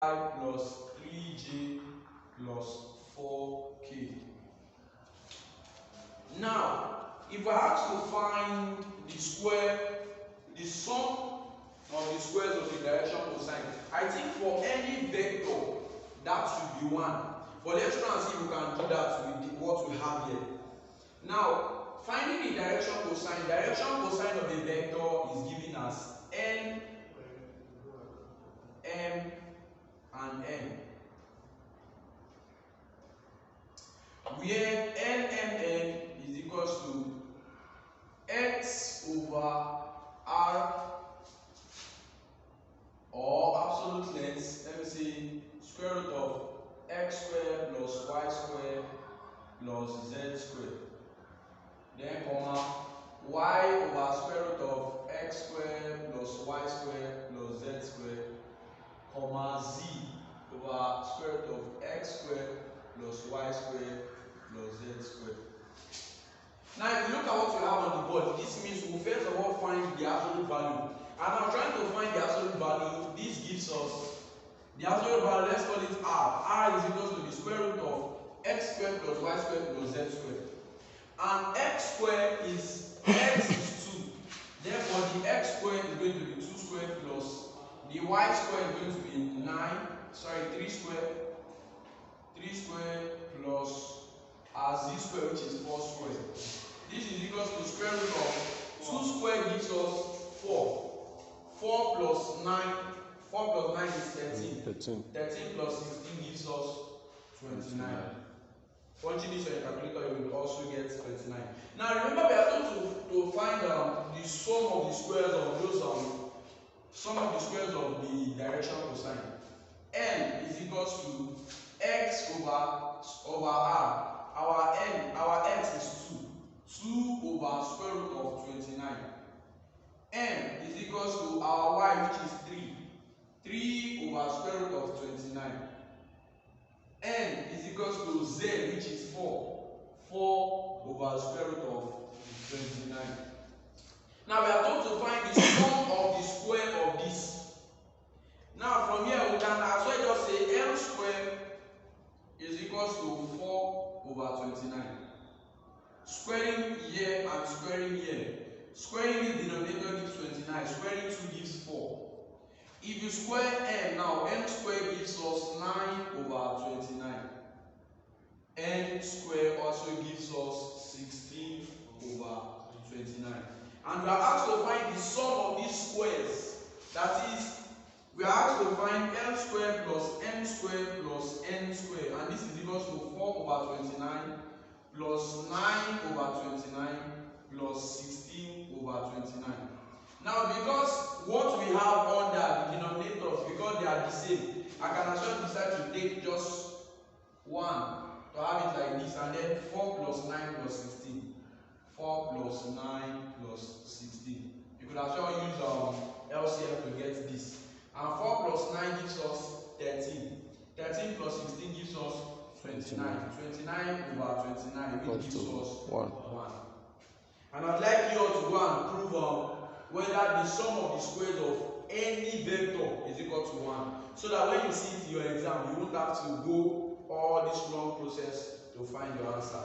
plus 3j plus 4k. Now, if I ask to find the square, the sum of the squares of the direction cosine, I think for any vector that should be 1. But let's try and see if we can do that with what we have here. Now, finding the direction cosine of a vector is given as n, m, and n, where n is equals to x over r, or absolute length. Let me say square root of x squared plus y squared plus z squared. Then comma y over square root of x squared plus y squared plus z squared, comma z over square root of x squared plus y squared plus z squared. Now, if you look at what we have on the board, this means we will first of all find the absolute value. And I'm trying to find the absolute value. This gives us the absolute value. Let's call it r. R is equal to the square root of x squared plus y squared plus z squared. And x squared is x is 2. Therefore, the x squared is going to be 2 squared plus the y squared is going to be 3 squared. 3 squared plus z squared, which is 4 squared. This is equal to square root of 2 squared gives us 4. 4 plus 9 is 13. 13 plus 16 gives us 29. Punching this on your calculator, you will also get 29. Now remember, we are going to find the sum of the squares of those sum of the squares of the direction cosine. N is equals to x over r. Our x is 2 over square root of 29. M is equals to our y, which is 3 over square root of 29. N is equals to z, which is 4 over square root of 29. Now we are told to find the sum of the square of this. Now from here we can as well just say m squared is equals to 4 over 29. Squaring here and squaring here. Squaring the denominator gives 29. Squaring 2 gives 4. If you square m now, m squared gives us 9 over 29. N squared also gives us 16 over 29. And we are asked to find the sum of these squares. That is, we are asked to find m squared plus n squared plus n squared. And this is equal to 4 over 29 plus 9 over 29 plus 16 over 29. Now, because what we have under the denominators, because they are the same, I can as well decide to take just one to have it like this, and then 4 plus 9 plus 16. 4 plus 9 plus 16. You could as well use LCM to get this. And 4 plus 9 gives us 13. 13 plus 16 gives us 29. 29 over 29, which gives us 1. And I'd like you all to go and prove whether the sum of the squares of any vector is equal to 1. So that when you see it in your exam, you won't have to go all this long process to find your answer.